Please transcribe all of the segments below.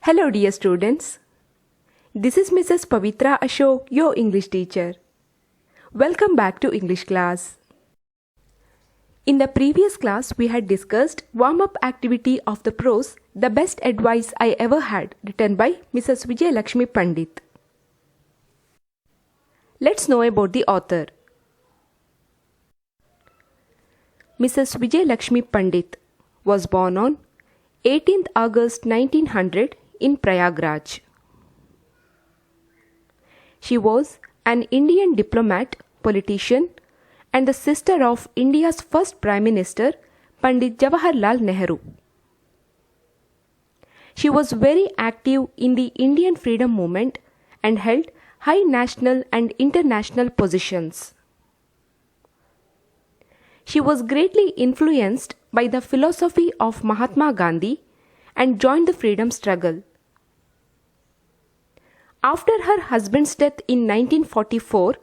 Hello dear students. This is Mrs. Pavitra Ashok, your English teacher. Welcome back to English class. In the previous class, we had discussed warm-up activity of the prose The Best Advice I Ever Had, written by Mrs. Vijay Lakshmi Pandit. Let's know about the author. Mrs. Vijay Lakshmi Pandit was born on 18th August 1900 in Prayagraj. She was an Indian diplomat, politician, and the sister of India's first Prime Minister, Pandit Jawaharlal Nehru. She was very active in the Indian freedom movement and held high national and international positions. She was greatly influenced by the philosophy of Mahatma Gandhi and joined the freedom struggle. After her husband's death in 1944,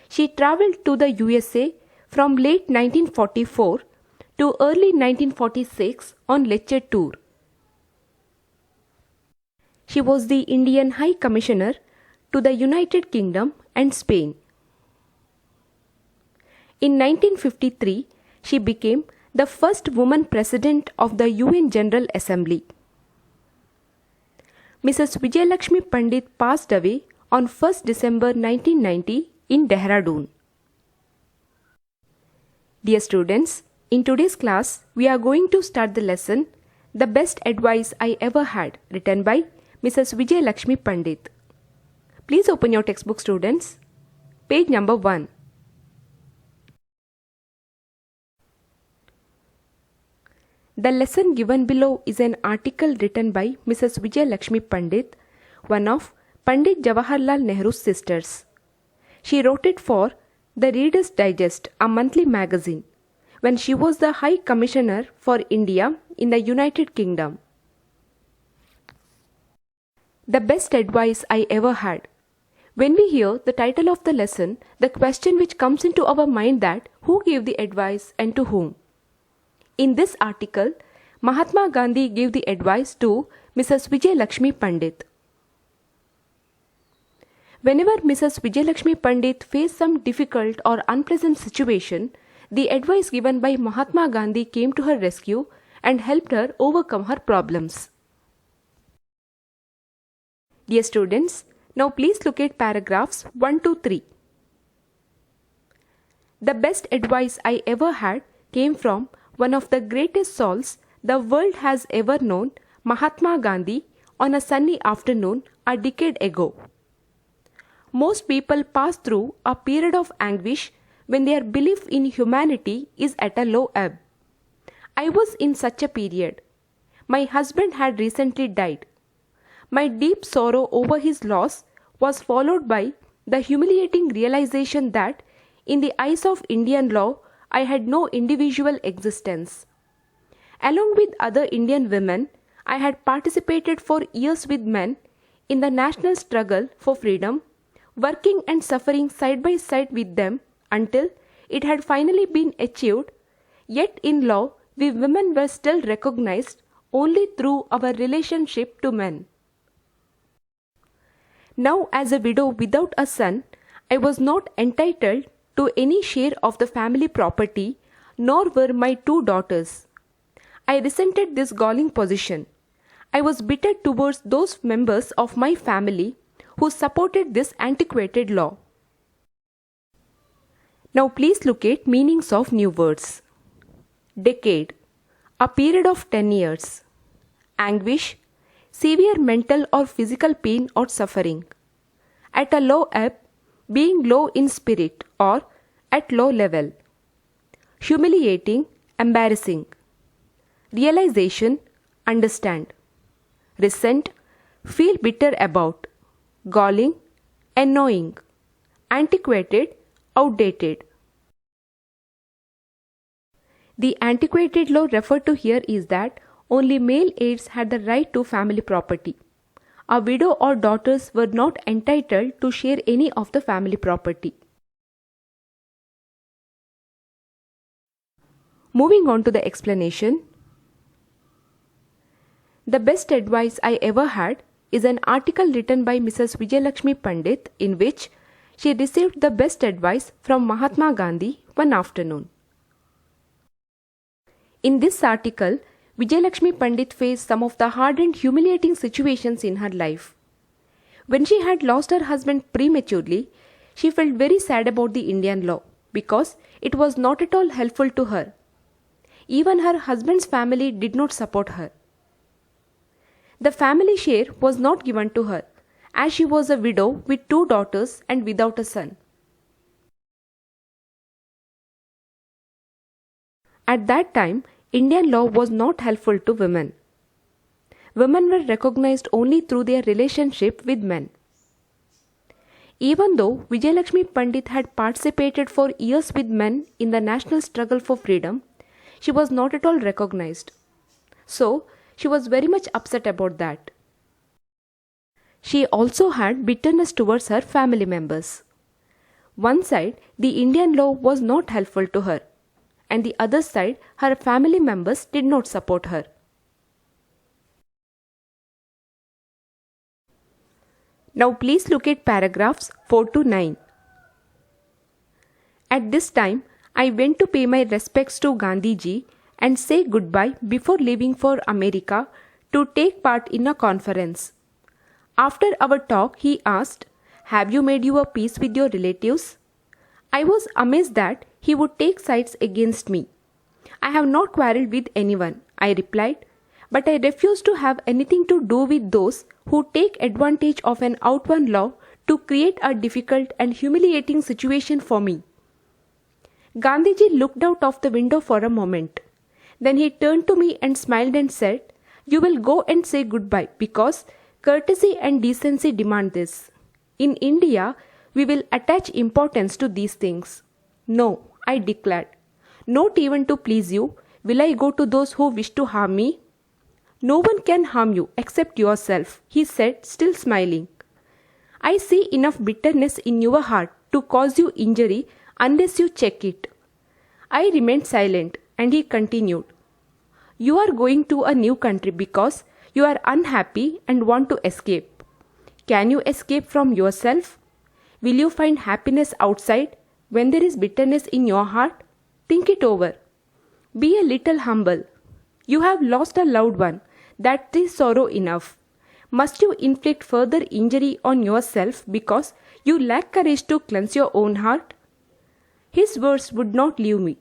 she travelled to the USA from late 1944 to early 1946 on lecture tour. She was the Indian High Commissioner to the United Kingdom and Spain. In 1953, she became the first woman president of the UN General Assembly. Mrs. Vijay Lakshmi Pandit passed away on 1st December 1990 in Dehradun. Dear students, in today's class, we are going to start the lesson The Best Advice I Ever Had, written by Mrs. Vijay Lakshmi Pandit. Please open your textbook, students. Page number 1. The lesson given below is an article written by Mrs. Vijay Lakshmi Pandit, one of Pandit Jawaharlal Nehru's sisters. She wrote it for the Reader's Digest, a monthly magazine, when she was the High Commissioner for India in the United Kingdom. The best advice I ever had. When we hear the title of the lesson, the question which comes into our mind that who gave the advice and to whom? In this article, Mahatma Gandhi gave the advice to Mrs. Vijay Lakshmi Pandit. Whenever Mrs. Vijay Lakshmi Pandit faced some difficult or unpleasant situation, the advice given by Mahatma Gandhi came to her rescue and helped her overcome her problems. Dear students, now please look at paragraphs 1 to 3. The best advice I ever had came from one of the greatest souls the world has ever known, Mahatma Gandhi, on a sunny afternoon a decade ago. Most people pass through a period of anguish when their belief in humanity is at a low ebb. I was in such a period. My husband had recently died. My deep sorrow over his loss was followed by the humiliating realization that, in the eyes of Indian law, I had no individual existence. Along with other Indian women, I had participated for years with men in the national struggle for freedom, working and suffering side by side with them until it had finally been achieved. Yet in law, we women were still recognized only through our relationship to men. Now, as a widow without a son, I was not entitled to any share of the family property, nor were my 2 daughters. I resented this galling position. I was bitter towards those members of my family who supported this antiquated law. Now please look at meanings of new words. Decade, a period of 10 years. Anguish, severe mental or physical pain or suffering. At a low ebb, being low in spirit or at low level. Humiliating, embarrassing. Realization, understand. Resent, feel bitter about. Galling, annoying. Antiquated, outdated. The antiquated law referred to here is that only male heirs had the right to family property. A widow or daughters were not entitled to share any of the family property. Moving on to the explanation. The best advice I ever had is an article written by Mrs. Vijayalakshmi Pandit in which she received the best advice from Mahatma Gandhi one afternoon. In this article, Vijayalakshmi Pandit faced some of the hard and humiliating situations in her life. When she had lost her husband prematurely, she felt very sad about the Indian law because it was not at all helpful to her. Even her husband's family did not support her. The family share was not given to her as she was a widow with 2 daughters and without a son. At that time, Indian law was not helpful to women. Women were recognized only through their relationship with men. Even though Vijayalakshmi Pandit had participated for years with men in the national struggle for freedom, she was not at all recognized. So, she was very much upset about that. She also had bitterness towards her family members. One side, the Indian law was not helpful to her, and the other side, her family members did not support her. Now please look at paragraphs 4 to 9. At this time, I went to pay my respects to Gandhiji and say goodbye before leaving for America to take part in a conference. After our talk, he asked, "Have you made your peace with your relatives?" I was amazed that he would take sides against me. "I have not quarreled with anyone," I replied, "but I refuse to have anything to do with those who take advantage of an outward law to create a difficult and humiliating situation for me." Gandhiji looked out of the window for a moment. Then he turned to me and smiled and said, "You will go and say goodbye because courtesy and decency demand this. In India, we will attach importance to these things." "No," I declared. "Not even to please you will I go to those who wish to harm me." "No one can harm you except yourself," he said, still smiling. "I see enough bitterness in your heart to cause you injury unless you check it." I remained silent and he continued, "You are going to a new country because you are unhappy and want to escape. Can you escape from yourself? Will you find happiness outside when there is bitterness in your heart? Think it over. Be a little humble. You have lost a loved one. That is sorrow enough. Must you inflict further injury on yourself because you lack courage to cleanse your own heart?" His words would not leave me.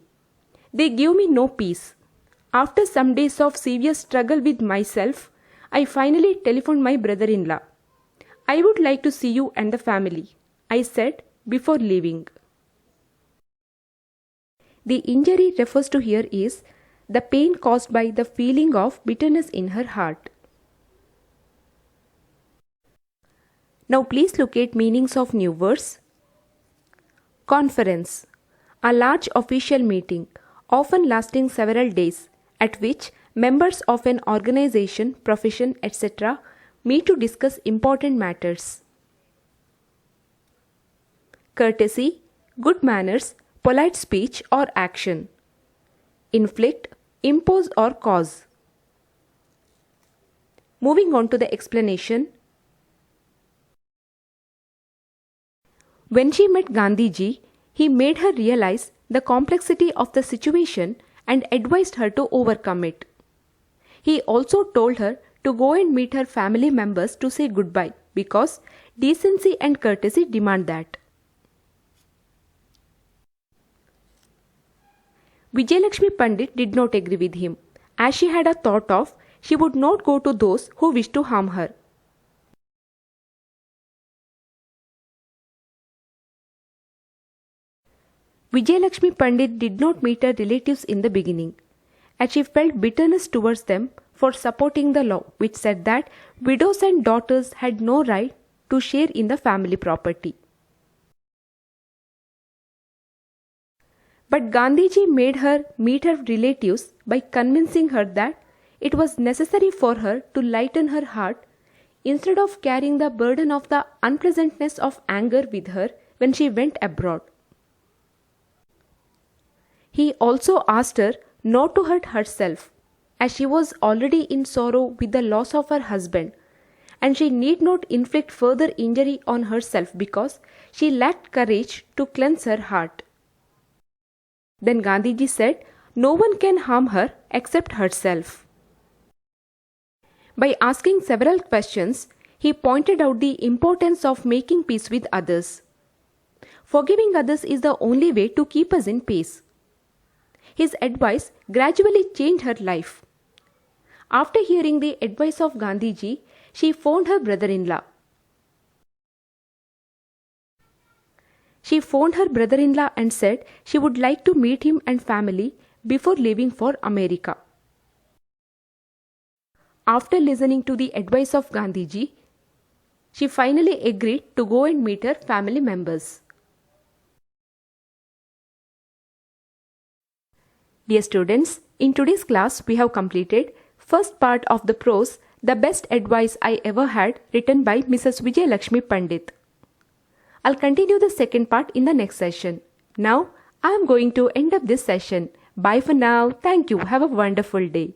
They gave me no peace. After some days of severe struggle with myself, I finally telephoned my brother-in-law. "I would like to see you and the family," I said before leaving. The injury refers to here is the pain caused by the feeling of bitterness in her heart. Now please look at meanings of new words. Conference, a large official meeting, often lasting several days, at which members of an organization, profession, etc. meet to discuss important matters. Courtesy, good manners, polite speech or action. Inflict, impose or cause. Moving on to the explanation. When she met Gandhiji, he made her realize the complexity of the situation and advised her to overcome it. He also told her to go and meet her family members to say goodbye because decency and courtesy demand that. Vijayalakshmi Pandit did not agree with him, as she had a thought of she would not go to those who wished to harm her. Vijayalakshmi Pandit did not meet her relatives in the beginning, as she felt bitterness towards them for supporting the law which said that widows and daughters had no right to share in the family property. But Gandhiji made her meet her relatives by convincing her that it was necessary for her to lighten her heart instead of carrying the burden of the unpleasantness of anger with her when she went abroad. He also asked her not to hurt herself, as she was already in sorrow with the loss of her husband, and she need not inflict further injury on herself because she lacked courage to cleanse her heart. Then Gandhiji said, "No one can harm her except herself." By asking several questions, he pointed out the importance of making peace with others. Forgiving others is the only way to keep us in peace. His advice gradually changed her life. After hearing the advice of Gandhiji, she phoned her brother-in-law. And said she would like to meet him and family before leaving for America. After listening to the advice of Gandhiji, she finally agreed to go and meet her family members. Dear students, in today's class we have completed first part of the prose "The Best Advice I Ever Had" written by Mrs. Vijay Lakshmi Pandit. I'll continue the second part in the next session. Now, I am going to end up this session. Bye for now. Thank you. Have a wonderful day.